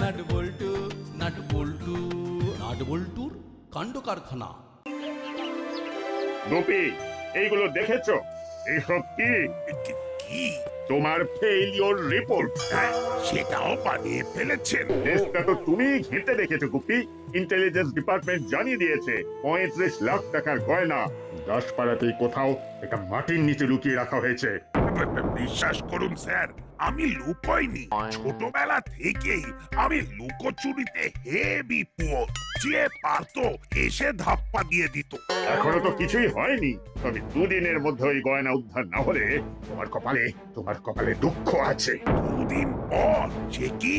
Nut বল্টু nut বল্টু nut বল্টুর কাণ্ড কারখানা। গোপী, এইগুলো দেখেছো? এসব কি? কি? তোমার ফেইলিওর রিপোর্ট। সেটাও বানিয়ে ফেলেছেন? টেস্টটা তো তুমি ঘেঁটে দেখেছো গোপী। ইন্টেলিজেন্স ডিপার্টমেন্ট জানিয়ে দিয়েছে 35 লাখ টাকার গয়না দাসপাড়াতেই কোথাও একটা মাটির নিচে লুকিয়ে রাখা হয়েছে। বিশ্বাস করুন স্যার, আমি লুকোইনি। ছোটবেলা থেকেই আমি লুকোচুরিতে হেভি পুয়ো। যে পারতো এসে ধাপ্পা দিয়ে দিত। এখনো তো কিছুই হয়নি, তবে দুদিনের মধ্যে ওই গয়না উদ্ধার না হলে তোমার কপালে দুঃখ আছে। দুদিন পর? সে কি?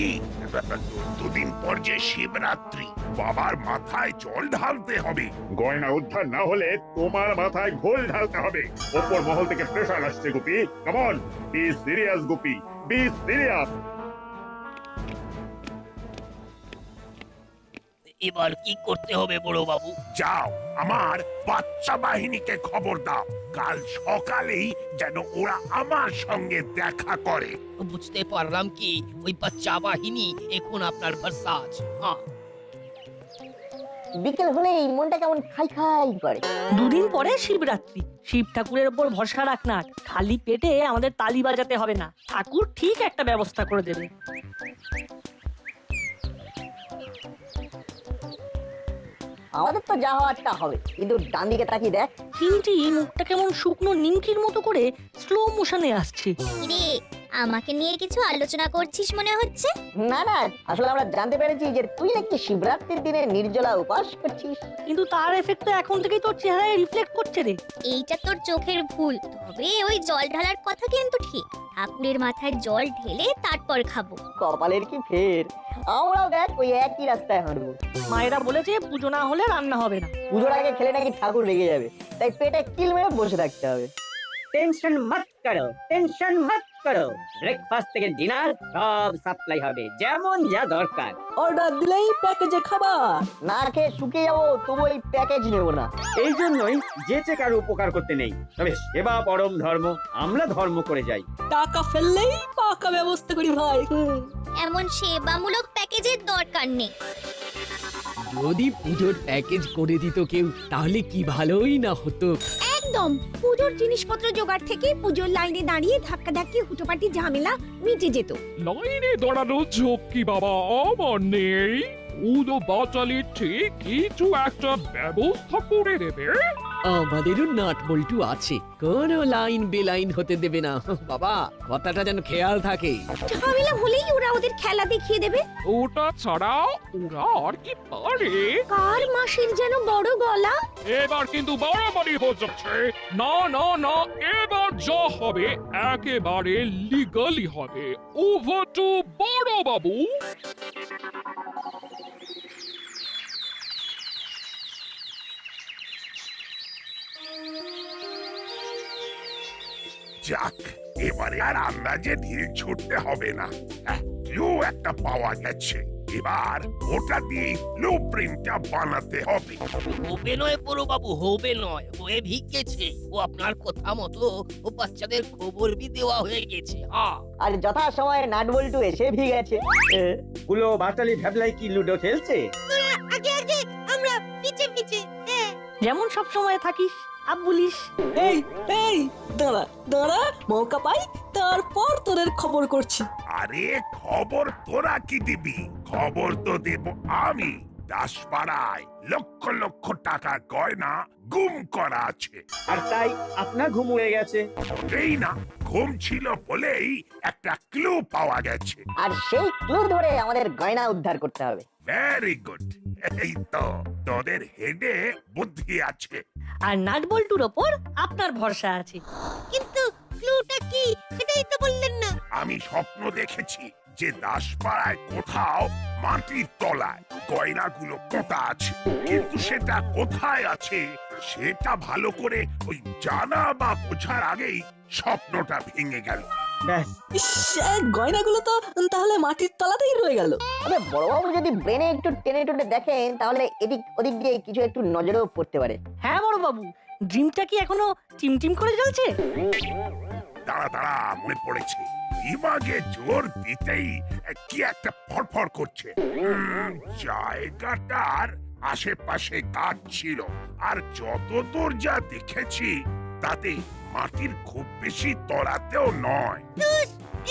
দুদিন পর যে শিবরাত্রি, বাবার মাথায় জল ঢালতে হবে। গয়না উদ্ধার না হলে তোমার মাথায় ঘোল ঢালতে হবে। ওপর মহল থেকে প্রেসার আসছে Gopi. Come on, be serious Gopi, be serious. এবার কি করতে হবে বড় বাবু? যাও, আমার বাচ্চা বাহিনীকে খবর দাও, কাল সকালেই যেন ওরা আমার সঙ্গে দেখা করে। বুঝতে পারলাম কি ওই বাচ্চা বাহিনী এখন আপনার ভার্সাজ। হ্যাঁ, বিকেল হলেই মনটা কেমন খাই খাই করে। দুদিন পরে শিবরাত্রি, শিব ঠাকুরের উপর ভরসা রাখ না। খালি পেটে আমাদের তালি বাজাতে হবে না, ঠাকুর ঠিক একটা ব্যবস্থা করে দেবে। আমাদের তো যা হওয়ারটা হবে, কিন্তু ডান দিকে তাকিয়ে দেখ। চিমটি মুখটা কেমন শুকনো নিমকির মতো করে স্লো মোশনে আসছে। রে, আমাকে নিয়ে কিছু আলোচনা করছিস মনে হচ্ছে। না না, আসলে আমরা জানতে পেরেছি যে তুই নাকি শিবরাত্রির দিনে নির্জলা উপাস করছিস। কিন্তু তার এফেক্টটা এখন থেকেই তোর চেহারায় রিফ্লেক্ট করছে রে। এইটা তোর চোখের ভুল। তবে ওই জল ঢালার কথা কিন্তু ঠিক। ঠাকুরের মাথায় জল ঢেলে তারপর খাবো। কপালের কি ফের, আমরাও দেখ ওই একই রাস্তায় হাঁটবো। মায়েরা বলেছে পুজো না হলে রান্না হবে না। পুজোর আগে খেলে নাকি ঠাকুর রেগে যাবে, তাই পেটে কিল মেরে বসে থাকতে হবে। টেনশন মত করো, টেনশন মত করো। ব্রেকফাস্ট থেকে ডিনার সব সাপ্লাই হবে, যেমন যা দরকার। অর্ডার দিলেই প্যাকেজে খাবার। না খেয়ে শুকিয়ে যাবো, তবু এই প্যাকেজ নেবো না। এই জন্যই যেচে কারো উপকার করতে নেই, তবে সেবা পরম ধর্ম, আমরা ধর্ম করে যাই। টাকা ফেললেই পাকা ব্যবস্থা করি ভাই। এমন সেবামূলক প্যাকেজের দরকার নেই। যদি পুজোর প্যাকেজ করে দিত কেউ, তাহলে কি ভালোই না হতো। একদম পুজোর জিনিসপত্র জোগাড় থেকে পুজোর লাইনে দাঁড়িয়ে ধাক্কাধাক্কি হুটোপাটি ঝামেলা মিটে যেত। লাইনে দাঁড়ানো ঝক্কি বাবা আমার নেই। পুজো বাচালি ঠিক কিছু একটা ব্যবস্থা করে দেবে। আমাদেরও নাট বল্টু আছে, কোনো লাইন বেলাইন হতে দেবে না বাবা, কথাটা যেন খেয়াল থাকে। ঝামেলা হলেই ওরা ওদের খেলা দেখিয়ে দেবে। ওটা ছাড়া ওরা আর কি পারে? কার মাসির যেন বড় গলা। এবার কিন্তু বাড়াবাড়ি হয়ে যাচ্ছে। না না না, এবার যা হবে একেবারে লিগালি হবে। ওভার টু বড় বাবু। যাক, এবারে আর আন্দাজে ঢিল ছুটতে হবে না। ক্লু একটা পাওয়া গেছে, এবার ওটা দিয়ে ব্লু প্রিন্টটা বানাতে হবে। হবে নয় বড় বাবু, হবে নয়, হয়ে ভিগেছে। ও আপনার কথা মতো ও বাচ্চাদের খবর বি দেওয়া হয়ে গেছে। হ্যাঁ, আর যথা সময়ে নাট বল্টু এসে ভিগেছে। গুলো বাটালি ভ্যাবলাই কি লুডো খেলছে? আগে আগে আমরা পিছে পিছে। যেমন সব সময় থাকিস আব্বুলিস। এই এই দাঁড়া দাঁড়া, মৌকা পাই তারপর তোদের খবর করছি। আরে খবর তোরা কি দিবি? খবর তো দেব আমি। দাসপাড়ায় লক্ষ লক্ষ টাকা গয়না গুম করা আছে। আর তাই আপনার ঘুম উড়ে গেছে। এই না, ঘুম ছিল বলেই একটা ক্লু পাওয়া গেছে। আর সেই ক্লু ধরে আমাদের গয়না উদ্ধার করতে হবে। ভেরি গুড, এই তো তোদের হেডে বুদ্ধি আছে। আর নাট বল্টুর ওপর আপনার ভরসা আছে। কিন্তু ক্লুটা কি সেটাই তো বললেন না। আমি স্বপ্ন দেখেছি যে দাসপাড়ায় কোথাও মাটির তলায় গয়নাগুলো পোঁতা আছে, কিন্তু সেটা কোথায় আছে সেটা ভালো করে ওই জানা বা বোঝার আগেই স্বপ্নটা ভেঙে গেল। ব্যাস, ইস, গয়নাগুলো তো তাহলে মাটির তলাতেই রয়ে গেল। তবে বড়বাবু যদি ব্রেনে একটু টেনে টুটে দেখেন, তাহলে এদিক ওদিক দিয়ে কিছু একটু নজরেও পড়তে পারে। হ্যাঁ বড় বাবু, ড্রিমটা কি এখনো টিমটিম করে চলছে? দাঁড়া দাঁড়া, মনে পড়েছে। দিমাগে জোর দিতেই কি একটা ফড়ফড় করছে। জায়গাটার আশেপাশে গাছ ছিল, আর যতদূর যা দেখেছি তাতে মাটির খুব বেশি তলাতেও নয়।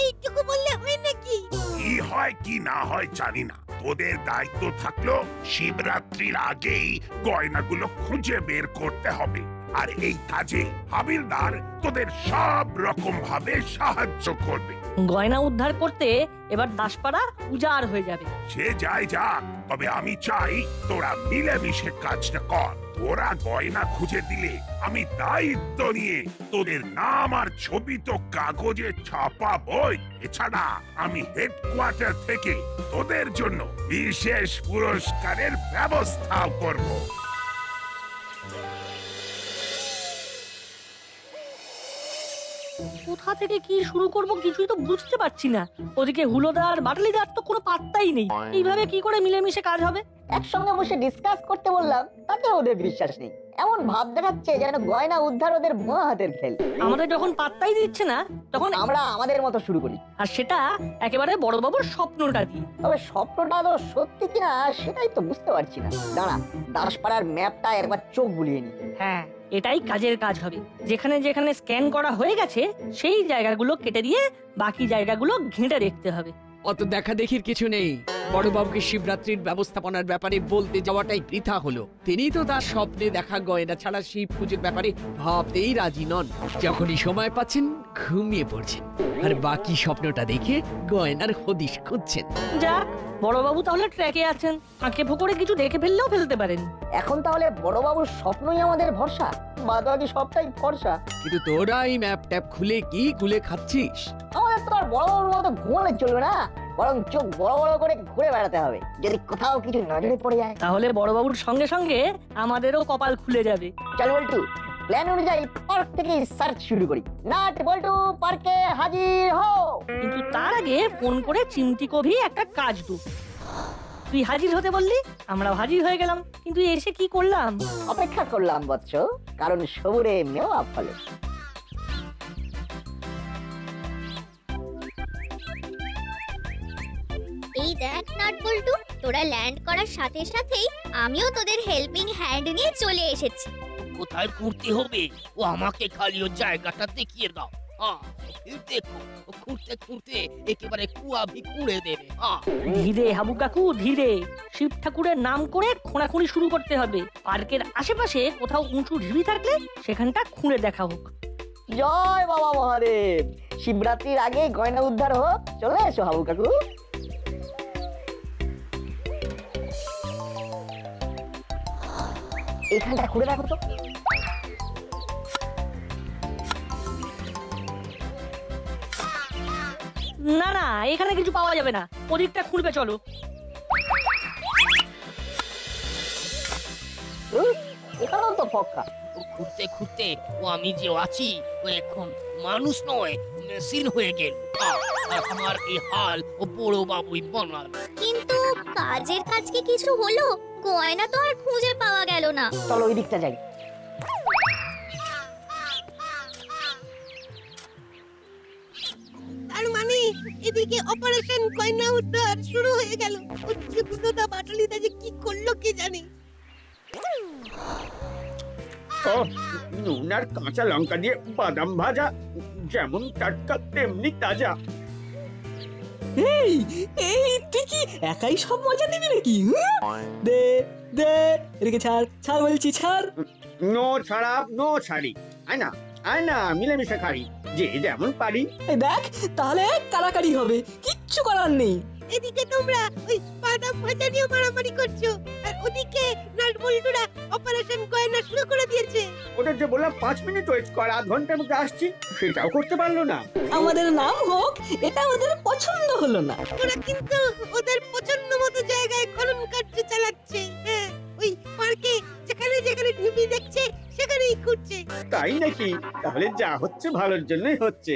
এইটুকু বললে হয় নাকি? কি হয় কি না হয় জানি না, তোদের দায়িত্ব থাকলো শিবরাত্রির আগেই গয়নাগুলো খুঁজে বের করতে হবে। আর এই কাজে হাবিলদার তোদের সব রকম ভাবে সাহায্য করবে। গয়না উদ্ধার করতে এবার দাসপাড়া উজাড় হয়ে যাবে। সে যায় যাক, তবে আমি চাই তোরা মিলেমিশে কাজটা কর। তোরা গয়না খুঁজে দিলে আমি দায়িত্ব নিয়ে তোদের নাম আর ছবি তো কাগজে ছাপাবই। এছাড়া আমি হেডকোয়ার্টার থেকে তোদের জন্য বিশেষ পুরস্কারের ব্যবস্থা করব। কোথা থেকে কি শুরু করব কিছুই তো বুঝতে পারছি না। ওদিকে হুলোদার বাটালিদার তো কোনো পাত্তাই নেই। এইভাবে কি করে মিলেমিশে কাজ হবে? একসঙ্গে বসে ডিসকাস করতে বললাম, তাতে ওদের বিশ্বাস নেই। এমন ভাব দেখাচ্ছে যেন গয়না উদ্ধার ওদের বাঁ হাতের খেল। আমাদের যখন পাত্তাই দিচ্ছে না, তখন আমরা আমাদের মতো শুরু করি, আর সেটা একেবারে বড়বাবুর স্বপ্নটা দিয়ে। তবে স্বপ্নটা তো সত্যি কিনা সেটাই তো বুঝতে পারছি না। দাঁড়া, দাসপাড়ার ম্যাপটা একবার চোখ বুলিয়ে নি। হ্যাঁ, এটাই কাজের কাজ হবে। যেখানে যেখানে স্ক্যান করা হয়ে গেছে সেই জায়গাগুলো কেটে দিয়ে বাকি জায়গাগুলো ঘেঁটে দেখতে হবে। অত দেখা দেখির কিছু নেই। বড়বাবুকে শিবরাত্রির ব্যবস্থাপনার ব্যাপারে বলতে যাওয়াটাই বৃথা হলো। তিনি তো তার স্বপ্নে দেখা গয়না ছাড়া শিব পুজোর ব্যাপারে ভাবতেই রাজি নন। যখনই সময় পাচ্ছেন ঘুমিয়ে পড়ছেন, আর বাকি স্বপ্নটা দেখে গয়নার হদিশ খুঁজছেন। যাক, বড়বাবু তাহলে ট্র্যাকে আছেন। ফাঁকে ফোকরে কিছু দেখে ফেললেও ফেলতে পারেন। এখন তাহলে বড়বাবুর স্বপ্নই আমাদের ভরসা, বাদবাকি সবটাই ফর্সা। কিন্তু তোরা এই ম্যাপ ট্যাপ খুলে কি খুলে খাচ্ছিস? আমাদের তো আর বড়বাবুর মতো ঘুমালে চলবে না, বরং চোখ বড় বড় করে ঘুরে বেড়াতে হবে। যদি কোথাও কিছু নজরে পড়ে যায় তাহলে বড়বাবুর সঙ্গে সঙ্গে আমাদেরও কপাল খুলে যাবে। চল বল্টু, প্ল্যান অনুযায়ী পার্ক থেকে সার্চ শুরু করি। নাট বল্টু, পার্কে হাজির হও। কিন্তু তার আগে ফোন করে চিমটি কভি একটা কাজ দু। তুই হাজির হতে বললি, আমরা হাজির হয়ে গেলাম। কিন্তু এসে কি করলাম? অপেক্ষা করলাম বৎস, কারণ সবুরে মেওয়া ফলে। এই দেখ নাটবল্টু, তোরা ল্যান্ড করার সাথে সাথেই আমিও তোদের হেল্পিং হ্যান্ড নিয়ে চলে এসেছি। কোথায় ঘুরতে হবে ও আমাকে খালি ও জায়গাটা দেখিয়ে দাও। দেখো, খুঁড়তে খুঁড়তে একেবারে কুয়াভি কুড়ে দেবে। ধীরে হাবু কাকু, ধীরে। শিব ঠাকুরের নাম করে খোঁড়াখুঁড়ি শুরু করতে হবে। পার্কের আশেপাশে কোথাও উঁচু ঢিবি থাকলে সেখানটা খুঁড়ে দেখা হোক। জয় বাবা মহাদেব, শিবরাত্রির আগে গয়না উদ্ধার হোক। চলে এসো হাবু কাকু। এইখানটা খুঁড়ে রাখো তো। না না, এখানে কিছু পাওয়া যাবে না। ওদিকটা খুঁড়বে, চলো। এখানেও তো পক্কা। খুঁড়তে খুঁড়তে ও আমি যে আছি ও এখন মানুষ নয়, মেশিন হয়ে গেল। আর আমার এই হাল ও বড় বাবুই বানাল। কিন্তু কাজের কাজ কি কিছু হলো? গয়না তো আর খুঁজে পাওয়া গেল না। চলো ওই দিকটা যাই। তার মানে এদিকে অপারেশন গয়না উদ্ধার শুরু হয়ে গেল। উচ্চকুদা বাটালিদা যে কি করলো কে জানে। নুন আর কাঁচা লঙ্কা দিয়ে বাদাম ভাজা, যেমন টাটকা তেমনি তাজা। এই এই তুই কি একাই সব মজা নিবি নাকি? দে দে, এদিকে ছাড়, ছাড় বলছি, ছাড়। নো ছাড়া নো ছাড়ি। আয় না আয় না, মিলেমিশে খাই, যে যেমন পারি। এই দেখ, তাহলে কারাকারি হবে, কিচ্ছু করার নেই। এদিকে তোমরা ওই বাদাম ভাজা নিয়ে মারামারি করছো, আর ওদিকে নাটবল্টুরা অপারেশন গয়না শুরু করে দিয়েছে। ওদের যে বললাম 5 মিনিট ওয়েট কর, আধ ঘন্টার মধ্যে আসছি, সেটাও করতে পারলো না। আমাদের নাম হোক, এটা ওদের পছন্দ হলো না। ওরা কিন্তু ওদের পছন্দ মতো জায়গায় খনন কার্য চালাচ্ছে। হ্যাঁ, ওই পার্কে যেখানে যেখানে ঢিবি দেখছে সেখানেই খুঁজছে। তাই নাকি? তাহলে যা হচ্ছে ভালোর জন্যই হচ্ছে।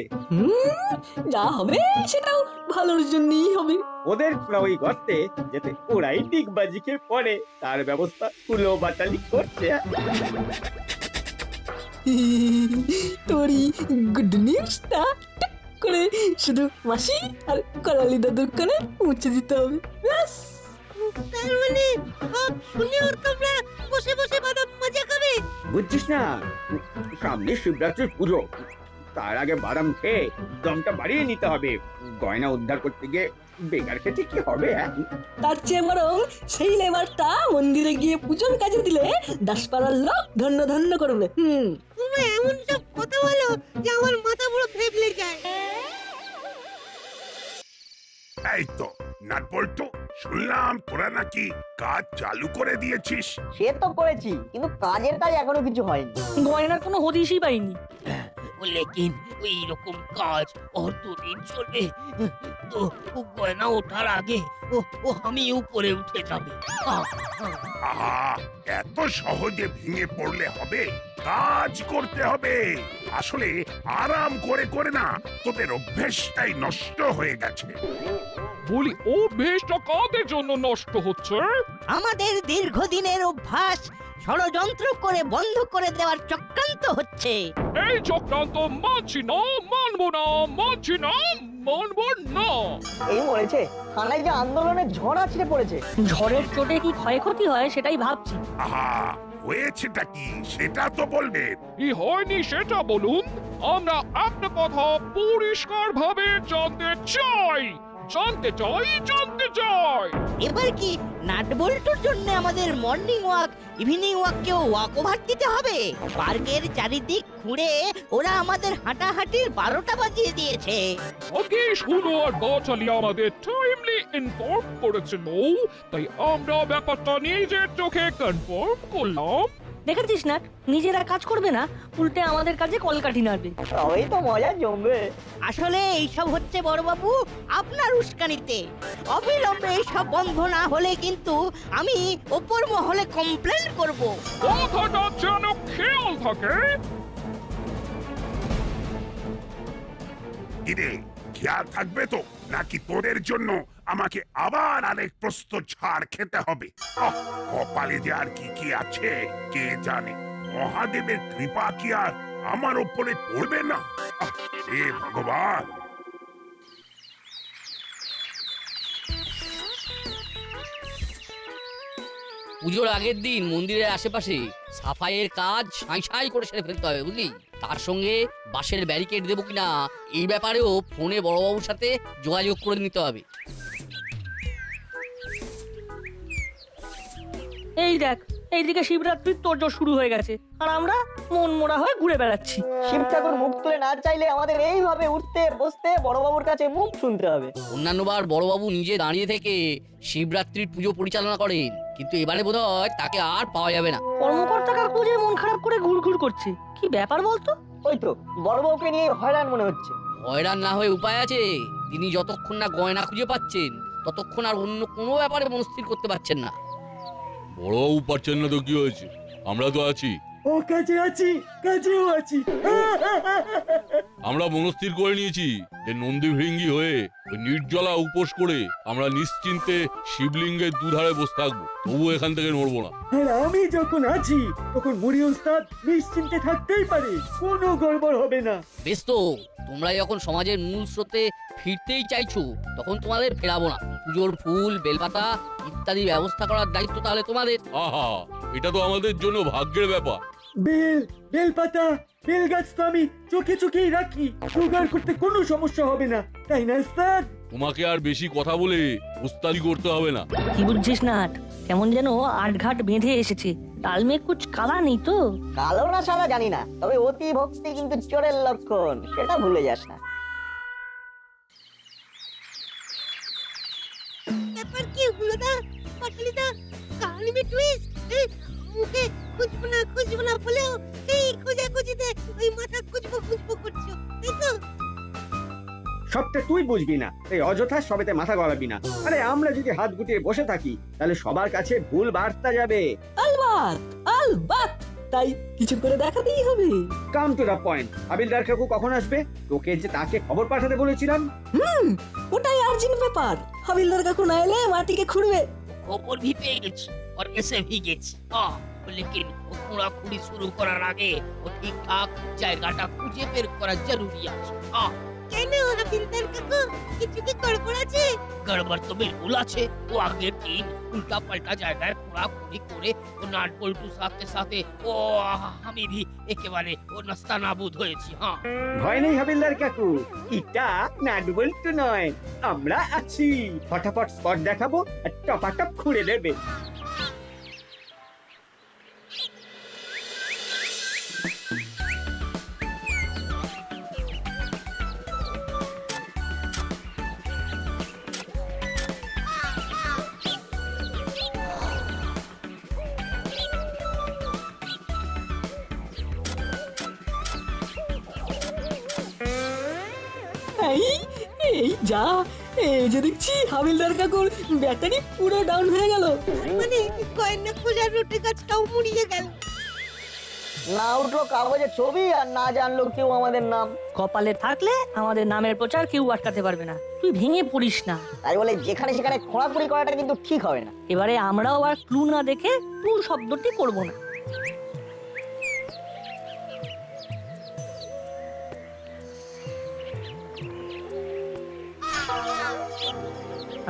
যা হবে সেটাও ভালোর জন্যই হবে। ওদের ওই গর্তে যেতে ওরাই ডিগবাজিকে পড়ে, তার ব্যবস্থা হুলো বাটালি করছে। তোরই গুড নিউজটা করে শুধু মাসি আর করালি দাদুর কানে মুছে দিতে হবে ব্যাস। তার মানে সব শুনে ওর তোমরা বসে বসে বাদাম মজা খাবে? বুঝছিস না, সামনে শিবরাত্রির পুজো, তার আগে বাদাম খেয়ে দমটা বাড়িয়ে নিতে হবে। গয়না উদ্ধার করতে গিয়ে বেকার খেতে কি হবে? তার চেয়ে বরং সেই লেবারটা মন্দিরে গিয়ে পুজোর কাজে দিলে দাসপাড়ার লোক ধন্য ধন্য করবে। তোমরা এমন সব কথা বলো যে আমার মাথা পুরো ফেবলে যায়। এই তো নাটবল্টু, শুনলাম তোরা নাকি কাজ চালু করে দিয়েছিস। সে তো করেছি, কিন্তু কাজের কাজ এখনো কিছু হয়নি। গয়নার কোনো হদিশই পাইনি। লেকিন ওই রকম কাজ কতদিন চলবে? তো গয়না ওঠার আগে ও আমি উপরে উঠে যাবে। আহা, এত সহজে ভেঙে পড়লে হবে? কাজ করতে হবে। আসলে আরাম করে করে না তোদের অভ্যেসটাই নষ্ট হয়ে গেছে। বলি অভ্যেসটা কাদের জন্য নষ্ট হচ্ছে? আমাদের দীর্ঘদিনের অভ্যাস ষড়যন্ত্র করে বন্ধ করে দেওয়ার চক্রান্ত হচ্ছে। এই চক্রান্ত মানছি না, মানবো না, মানছি না, মানবো না। এই মরেছে, থানায় যে আন্দোলনের ঝড় আছড়ে পড়েছে। ঝড়ের চোটে কি ক্ষয়ক্ষতি হয় সেটাই ভাবছি। আহা, হয়েছেটা কি সেটা তো বলবে। কি হয়নি সেটা বলুন। আমরা একটা কথা পরিষ্কার ভাবে জানতে চাই, জানতে চাই, জানতে চাই। এবার কি নাটবল্টুর জন্য আমাদের মর্নিং ওয়াক, ইভিনিং ওয়াককেও ওয়াক ওভার দিতে হবে? পার্কের চারিদিক ঘুরে ওরা আমাদের হাঁটাহাঁটির 12টা বাজিয়ে দিয়েছে। আগে শুনো আর বাচালি আমাদের টাইমলি ইনফর্ম করেছিল, তাই আমরা ব্যাপারটা নিজের চোখে কনফার্ম করলাম। দেখেছিস না, নিজেরা কাজ করবে না, উল্টে আমাদের কাজে কলকাঠি নাড়বে। তবেই তো মজা জমবে। আসলে এইসব হচ্ছে বড়বাবু আপনার উস্কানিতে। অবিলম্বে এইসব বন্ধ না হলে কিন্তু আমি ওপর মহলে কমপ্লেন করব। কথাটা যেন খেয়াল থাকে। কিরে, খেয়াল থাকবে তো, নাকি তোদের জন্য আমাকে আবার আরেক প্রস্ত ছাড় খেতে হবে? আহ, কপালে যে আর কি কি আছে কে জানে। মহাদেবের কৃপা কি আর আমার উপরে পড়বে না? আহ, হে ভগবান। পুজোর আগের দিন মন্দিরের আশেপাশে সাফাইয়ের কাজ সাঁই সাঁই করে সেরে ফেলতে হবে, বুঝলি? তার সঙ্গে বাঁশের ব্যারিকেড দেবো কিনা এই ব্যাপারেও ফোনে বড়বাবুর সাথে যোগাযোগ করে নিতে হবে। এই দেখ, এইদিকে শিবরাত্রির তোড়জোড় শুরু হয়ে গেছে, আর আমরা মন মোড়া হয়ে ঘুরে বেড়াচ্ছি। শিব ঠাকুর মুখ তুলে না চাইলে আমাদের এইভাবে উঠতে বসতে বড়বাবুর কাছে মুখ শুনতে হবে। অন্যান্যবার বড়বাবু নিজে দাঁড়িয়ে থেকে শিবরাত্রির পুজো পরিচালনা করেন, কিন্তু এবারে বোধহয় তাকে আর পাওয়া যাবে না। কর্মকর্তা কাকু যে মন খারাপ করে ঘুরঘুর করছে, কি ব্যাপার বলতো? ওই তো বড়বাবুকে নিয়ে হয়রান মনে হচ্ছে। হয়রান না হয়ে উপায় আছে। তিনি যতক্ষণ না গয়না খুঁজে পাচ্ছেন ততক্ষণ আর অন্য কোনো ব্যাপারে মনস্থির করতে পারছেন না। বড়বাবু পারছেন না তো কি হয়েছে, আমরা তো আছি। ও কাজে আছি, কাজেও আছি। আমরা মনস্থির করে নিয়েছি যে নন্দী ভৃঙ্গি হয়ে ওই নির্জলা উপোস করে আমরা নিশ্চিন্তে শিবলিঙ্গের দুধারে বসে থাকবো, তবু এখান থেকে নড়বো না। আর আমি যখন আছি তখন মুড়ি ওস্তাদ নিশ্চিন্তে থাকতেই পারে, কোনো গড়বড় হবে না। বেশ তো, তোমরা যখন সমাজের মূল স্রোতে ফিরতেই চাইছো তখন তোমাদের ফেরাবো না। পুজোর ফুল, বেলপাতা ইত্যাদি ব্যবস্থা করার দায়িত্ব তাহলে তোমাদের। আহা, এটা তো আমাদের জন্য ভাগ্যের ব্যাপার। বেলপাতা, বেল গাছ তো আমি চোখে চোখেই রাখি, জোগাড় করতে কোনো সমস্যা হবে না, তাই না স্যার? তোমাকে আর বেশি কথা বলে উস্তাদি করতে হবে না। কি বুঝছিস না, কেমন যেন আটঘাট বেঁধে এসেছে। ডাল মে কুছ কালা নেই তো? কালো না সাদা জানি না, তবে অতি ভক্তি কিন্তু চোরের লক্ষণ, সেটা ভুলে যাস না। ব্যাপার কি হলো না পাটলিদা? কাহানি মে টুইস্ট। মুখে খুঁজবো না বলেও এই খুঁজিতে ওই মাথা খুঁজবো করছো, তাই তো? সবটা তুই বুঝবি না, এই অযথা সবেতে মাথা গলাবি না। আরে আমরা যদি হাত গুটিয়ে বসে থাকি তাহলে সবার কাছে ভুল বার্তা যাবে। আলবাত, আলবাত, তাই কিছু করে দেখাতেই হবে। Come to the point. হাবিলদার কাকু কখন আসবে? তোকে যে তাকে খবর পাঠাতে বলেছিলাম। ওটাই আর্জেন্ট ব্যাপার। হাবিলদার কাকু না এলে মাটিকে খুঁড়বে। খবর भी পেয়ে গেছি আর এসে भी গেছি। लेकिन ও খোঁড়াখুড়ি শুরু করার আগে ও ঠিকঠাক জায়গাটা খুঁজে বের করা জরুরি আছে। কেন হাবিলদার কাকু কিছু কি গড়বড় আছে? গড়বড় তো বিলকুল আছে। ও আগের দিন উল্টা পাল্টা জায়গায় খোঁড়াখুড়ি করে ও নাট বল্টুর সাথে সাথে ও আমি ভি একেবারে ও নাস্তানাবুদ হয়েছি। হ্যাঁ, ভয় নেই হাবিলদার কাকু, এটা নাটবল্টু নয়, আমরা আছি। ফটাফট স্পট দেখাবো আর টপাটপ খুঁড়ে দেবে। এই এই যা, এই যে দেখছি হাবিলদার কাকুর ব্যাটারি পুরো ডাউন হয়ে গেল। মানে গয়না খোঁজার রুটে গাছটাও মুড়িয়ে গেল। না উঠলো কাগজের ছবি আর না জানলো কেউ আমাদের নাম। কপালে থাকলে আমাদের নামের প্রচার কেউ আটকাতে পারবে না। তুই ভেঙে পড়িস না। তাই বলে যেখানে সেখানে খোঁড়াখুড়ি করাটা কিন্তু ঠিক হবে না। এবারে আমরাও আর ক্লু না দেখে ক্লু শব্দটি করব না।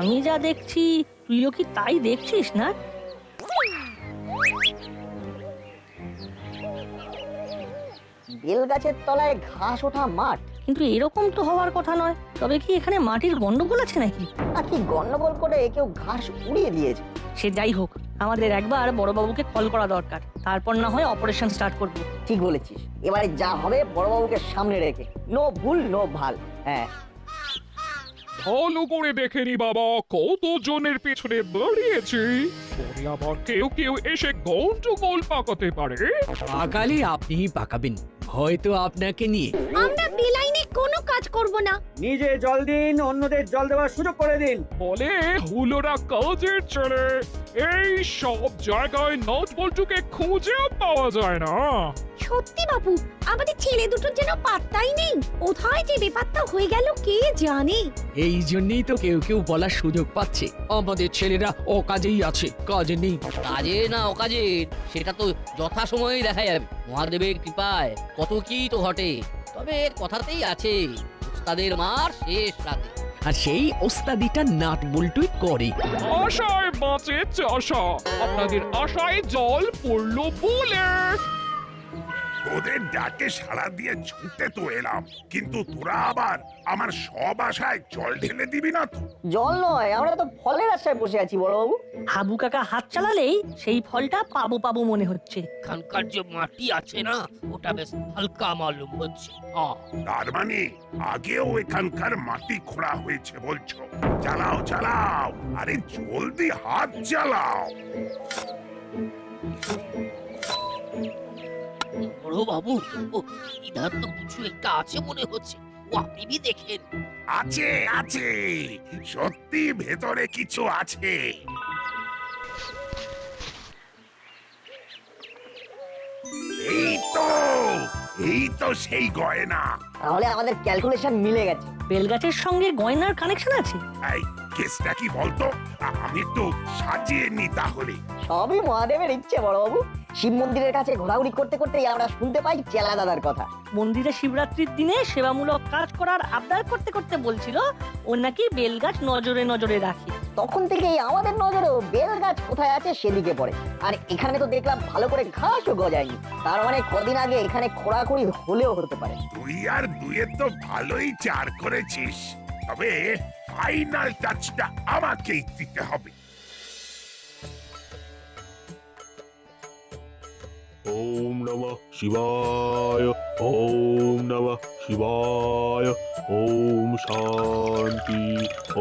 আমি যা দেখছি তুইও কি তাই দেখছিস না? বেল গাছের তলায় ঘাস ওঠা মাঠ, কিন্তু এরকম তো হওয়ার কথা নয়। তবে কি এখানে মাটির গন্ডগোল আছে নাকি? আর কি গন্ডগোল করে কেউ ঘাস উড়িয়ে দিয়েছে। সে যাই হোক, আমাদের একবার বড়বাবুকে কল করা দরকার, তারপর না হয় অপারেশন স্টার্ট করব। ঠিক বলেছিস, এবারে যা হবে বড়বাবুকে সামনে রেখে, নো ভুল নো ভাল। হ্যাঁ, ভালো করে দেখে নি বাবা, কত জনের পেছনে দাঁড়িয়েছি। পরে আবার কেউ কেউ এসে গন্ডগোল পাকাতে পারে। পাকালে আপনিই পাকাবেন, হয়তো আপনাকে নিয়ে। আমরা বেলাইনে কোনো কাজ করব না। নিজে জল দিন, অন্যদের জল দেওয়ার সুযোগ করে দিন। বলে হুলোরা কাজের ছেলে, এই সব জায়গায় নট বল্টুকে খুঁজেও পাওয়া যায় না। সত্যি বাবু, আমাদের ছেলে দুটোর যেন পাত্তাই নেই। কোথায় যে বেপাত্তা হয়ে গেল কে জানে। এই জন্যই তো কেউ কেউ বলার সুযোগ পাচ্ছে আমাদের ছেলেরা অকাজেই আছে, কাজে নেই। কাজে না অকাজের সেটা তো যথাসময়েই দেখা যাবে। মহাদেবের কৃপায় কত কি তো ঘটে। তবে এর কথাতেই আছে, ওস্তাদের মার শেষ রাতে। আর সেই ওস্তাদিটা নাট বল্টুই করে। আশায় বাঁচে চাষা, আপনাদের আশায় জল পড়লো বলে। তোদের ডাকে সাড়া দিয়ে ছুটতে তো এলাম, কিন্তু তোরা আবার আমার সব আশায় জল ঢেলে দিবি না তো? জল নয়, আমরা তো ফলের আশায় বসে আছি বড়বাবু। হাবু কাকা হাত চালালেই সেই ফলটা পাবো পাবো মনে হচ্ছে। এখানকার যে মাটি আছে না, ওটা বেশ হালকা মালুম হচ্ছে। হ্যাঁ, তার মানে আগেও এখানকার মাটি খোঁড়া হয়েছে বলছো? চালাও চালাও, আরে জলদি হাত চালাও। বড় বাবু, ও ইধার তো কিছু একটা আছে মনে হচ্ছে। ও আপনি ভি দেখেন। আছে আছে, সত্যি ভেতরে কিছু আছে। এই তো সেই গয়না। তাহলে আমাদের ক্যালকুলেশন মিলে গেছে। বেলগাছের সঙ্গে গয়নার কানেকশন আছে। এই কেসটা কি বলতো? আমি একটু সাজিয়ে নি তাহলে। সবই মহাদেবের ইচ্ছে বড়বাবু। শিব মন্দিরের কাছে ঘোরাঘুরি করতে করতেই আমরা শুনতে পাই চেলা দাদার কথা। মন্দিরে শিবরাত্রির দিনে সেবামূলক কাজ করার আবদার করতে করতে বলছিল ও নাকি বেলগাছ নজরে নজরে রাখে। তখন থেকেই আমাদের নজরেও বেল গাছ কোথায় আছে সেদিকে পড়ে। আর এখানে তো দেখলাম ভালো করে ঘাসও গজায়নি। তার মানে কদিন আগে এখানে খোঁড়াখুড়ি হলেও হতে পারে। তুই আর দুয়ে তো ভালোই চার করেছিস, তবে ফাইনাল টাচটা আমাকেই দিতে হবে। ওম নমঃ শিবায়, ওম নমঃ শিবায়, ওম শান্তি,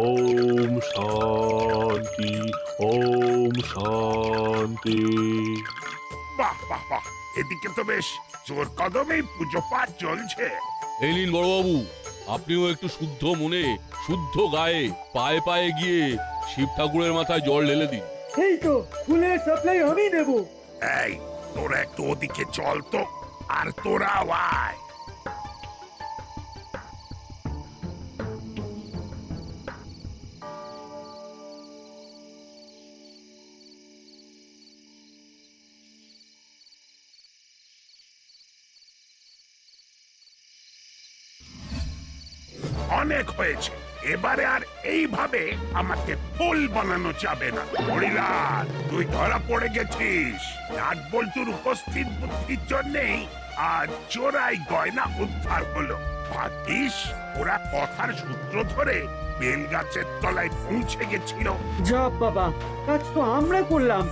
ওম শান্তি, ওম শান্তি। বাহ বাহ বাহ, এদিকে তো বেশ জোর কদমেই পুজো পাঠ চলছে। এই নিন বড়বাবু, আপনিও একটু শুদ্ধ মনে শুদ্ধ গায়ে পায়ে পায়ে গিয়ে শিব ঠাকুরের মাথায় জল ঢেলে দিন। এই তো ফুলের সাপ্লাই আমি দেব। এই তোরা একটু ওদিকে চল তো, আর তোরা আয়। অনেক হয়েছে। এবারে আর এইভাবে আমাকে ফুল বানানো যাবে না। হরিলাল, তুই ধরা পড়ে গেছিস। নাট বল্টুর উপস্থিত বুদ্ধির জন্যেই আজ চোরাই গয়না উদ্ধার হলো। ভাগ্যিস ওরা কথার সূত্র ধরে বেল গাছের তলায় পৌঁছে গেছিল। যা বাবা, কাজ তো আমরা করলাম,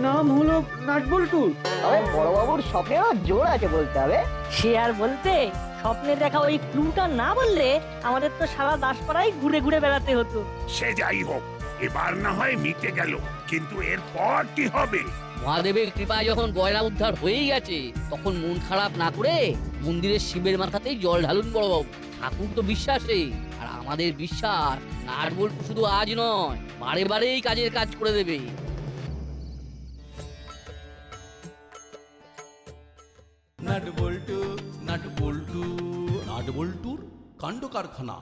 নাম হলো নাটবল্টুর। তবে বড়বাবুর স্বপ্নেরও জোর আছে বলতে হবে। সে আর বলতে, স্বপ্নে দেখা ওই ক্লুটা না বললে আমাদের তো সারা দাসপাড়ায় ঘুরে ঘুরে বেড়াতে হতো। সে যাই হোক, এবার না হয় মিটে গেল, কিন্তু এরপর কি হবে? মহাদেবের কৃপায় যখন গয়না উদ্ধার হয়েই গেছে, তখন মন খারাপ না করে মন্দিরের শিবের মাথাতেই জল ঢালুন বড়বাবু। ঠাকুর তো বিশ্বাসে, আর আমাদের বিশ্বাস নাট বল্টু শুধু আজ নয়, বারে বারেই কাজের কাজ করে দেবে। নাট বল্টু নাট বল্টু নাট বল্টুর কাণ্ড কারখানা।